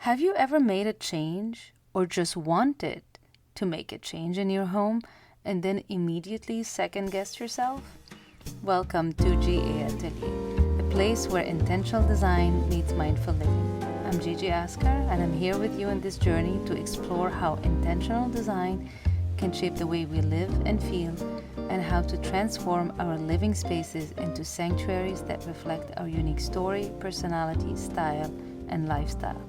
Have you ever made a change or just wanted to make a change in your home and then immediately second guessed yourself? Welcome to GA Atelier, the place where intentional design meets mindful living. I'm Gigi Askar, and I'm here with you on this journey to explore how intentional design can shape the way we live and feel, and how to transform our living spaces into sanctuaries that reflect our unique story, personality, style, and lifestyle,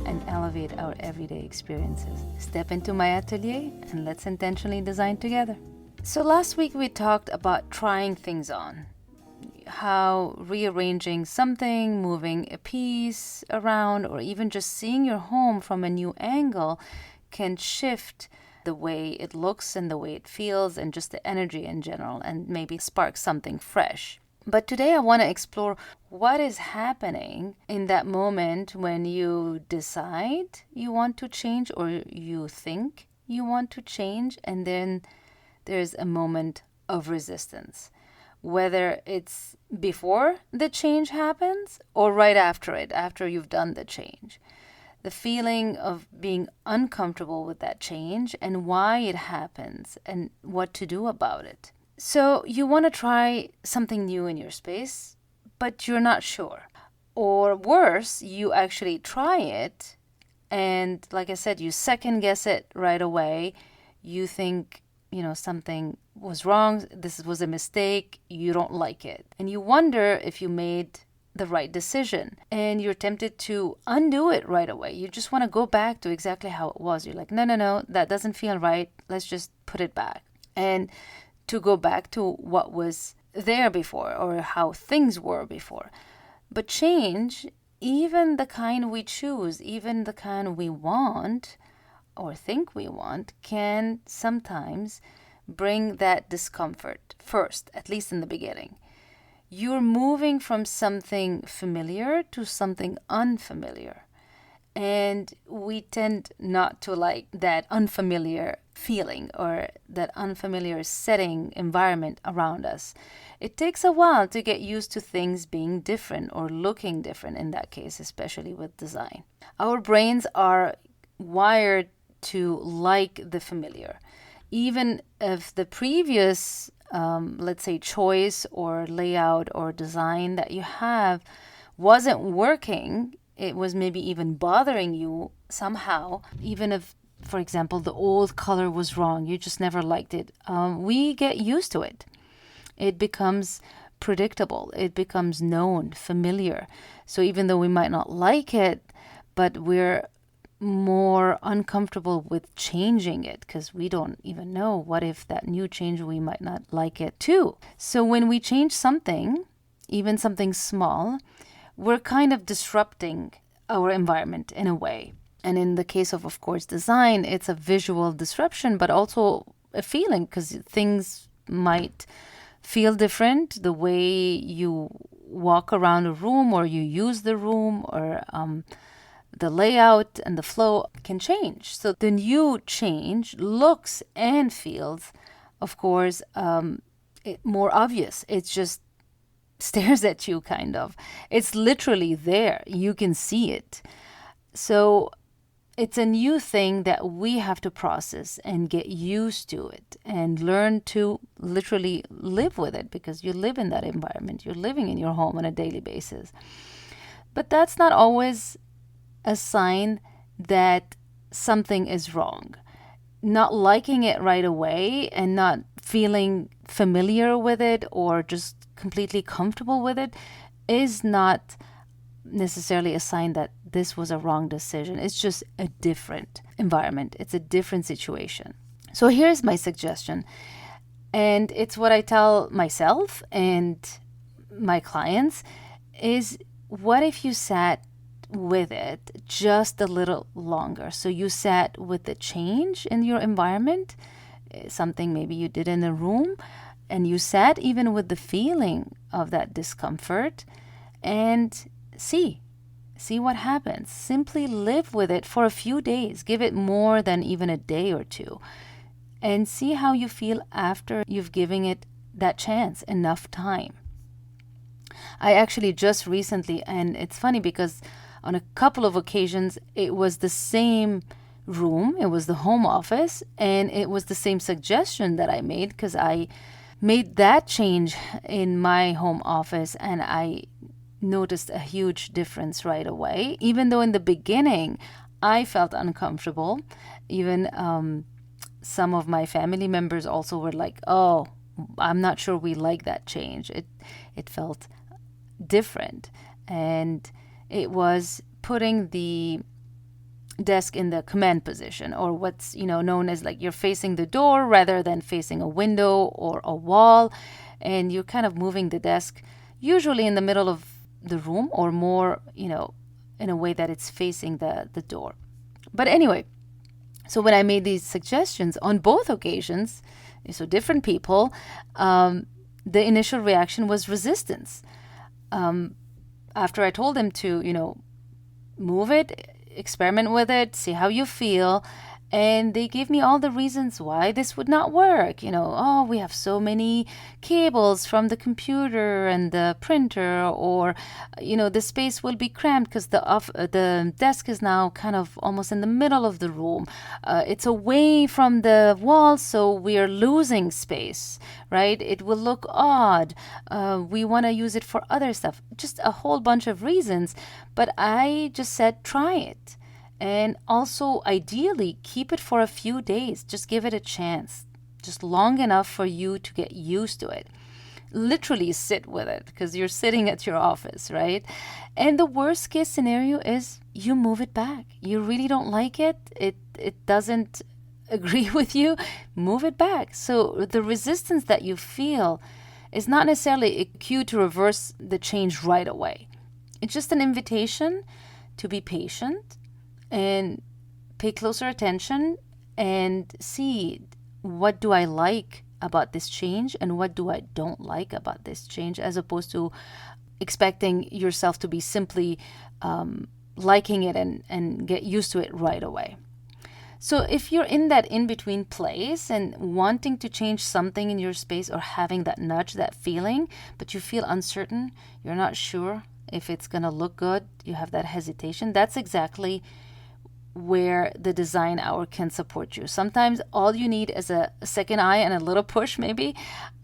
and elevate our everyday experiences. Step into my atelier and let's intentionally design together. So last week we talked about trying things on, how rearranging something, moving a piece around, or even just seeing your home from a new angle can shift the way it looks and the way it feels and just the energy in general, and maybe spark something fresh. But today I want to explore what is happening in that moment when you decide you want to change or you think you want to change, and then there's a moment of resistance. Whether it's before the change happens or right after it, after you've done the change. The feeling of being uncomfortable with that change and why it happens and what to do about it. So you want to try something new in your space, but you're not sure. Or worse, you actually try it and, like I said, you second guess it right away. You think, something was wrong, this was a mistake, you don't like it. And you wonder if you made the right decision. And you're tempted to undo it right away. You just want to go back to exactly how it was. You're like, no, that doesn't feel right. Let's just put it back. And to go back to what was there before or how things were before. But change, even the kind we choose, even the kind we want or think we want, can sometimes bring that discomfort first, at least in the beginning. You're moving from something familiar to something unfamiliar. And we tend not to like that unfamiliar feeling or that unfamiliar setting environment around us. It takes a while to get used to things being different or looking different, in that case, especially with design. Our brains are wired to like the familiar. Even if the previous, let's say, choice or layout or design that you have wasn't working, it was maybe even bothering you somehow, even if, for example, the old color was wrong, you just never liked it, we get used to it. It becomes predictable, it becomes known, familiar. So even though we might not like it, but we're more uncomfortable with changing it because we don't even know what if that new change we might not like it too. So when we change something, even something small, we're kind of disrupting our environment in a way. And in the case of course, design, it's a visual disruption, but also a feeling, because things might feel different. The way you walk around a room or you use the room or the layout and the flow can change. So the new change looks and feels, of course, more obvious. It's just stares at you, kind of. It's literally there. You can see it. So it's a new thing that we have to process and get used to it and learn to literally live with it, because you live in that environment. You're living in your home on a daily basis. But that's not always a sign that something is wrong. Not liking it right away and not feeling familiar with it or just completely comfortable with it is not necessarily a sign that this was a wrong decision. It's just a different environment. It's a different situation. So here's my suggestion. And it's what I tell myself and my clients is, what if you sat with it just a little longer? So you sat with the change in your environment, something maybe you did in a room, and you sat even with the feeling of that discomfort and see what happens. Simply live with it for a few days. Give it more than even a day or two and see how you feel after you've given it that chance, enough time. I actually just recently, and it's funny because On a couple of occasions, it was the same room, it was the home office, and it was the same suggestion that I made, because I made that change in my home office and I noticed a huge difference right away. Even though in the beginning I felt uncomfortable, even some of my family members also were like, "Oh, I'm not sure we like that change." It felt different, and it was putting the desk in the command position, or what's known as like you're facing the door rather than facing a window or a wall, and you're kind of moving the desk usually in the middle of the room, or more in a way that it's facing the door. But anyway, so when I made these suggestions on both occasions, so different people, the initial reaction was resistance. After I told them to move it, experiment with it, see how you feel. And they gave me all the reasons why this would not work. Oh, we have so many cables from the computer and the printer, or, the space will be cramped because the desk is now kind of almost in the middle of the room. It's away from the wall, so we are losing space, right? It will look odd. We want to use it for other stuff. Just a whole bunch of reasons. But I just said, try it. And also, ideally, keep it for a few days. Just give it a chance. Just long enough for you to get used to it. Literally sit with it, because you're sitting at your office, right? And the worst case scenario is you move it back. You really don't like it. It doesn't agree with you. Move it back. So the resistance that you feel is not necessarily a cue to reverse the change right away. It's just an invitation to be patient and pay closer attention and see, what do I like about this change and what do I don't like about this change, as opposed to expecting yourself to be simply liking it and get used to it right away. So if you're in that in-between place and wanting to change something in your space, or having that nudge, that feeling, but you feel uncertain, you're not sure if it's going to look good, you have that hesitation, that's exactly where the design hour can support you. Sometimes all you need is a second eye and a little push, maybe,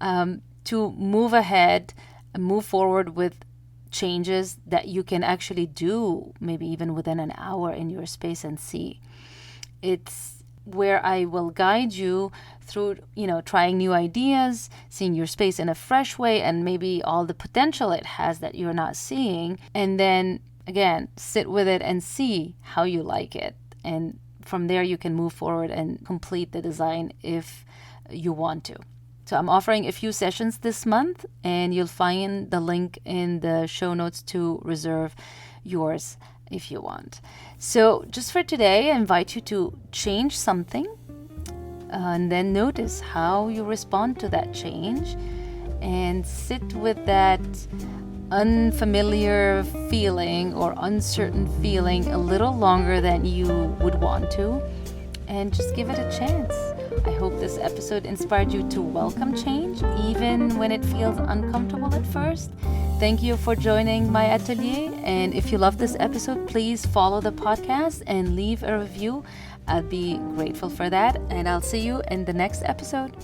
to move ahead and move forward with changes that you can actually do, maybe even within an hour in your space, and see. It's where I will guide you through, trying new ideas, seeing your space in a fresh way, and maybe all the potential it has that you're not seeing. And then again, sit with it and see how you like it. And from there, you can move forward and complete the design if you want to. So I'm offering a few sessions this month, and you'll find the link in the show notes to reserve yours if you want. So just for today, I invite you to change something, and then notice how you respond to that change, and sit with that unfamiliar feeling or uncertain feeling a little longer than you would want to, and just give it a chance. I hope this episode inspired you to welcome change, even when it feels uncomfortable at first. Thank you for joining my atelier, and if you love this episode, please follow the podcast and leave a review. I'd be grateful for that, and I'll see you in the next episode.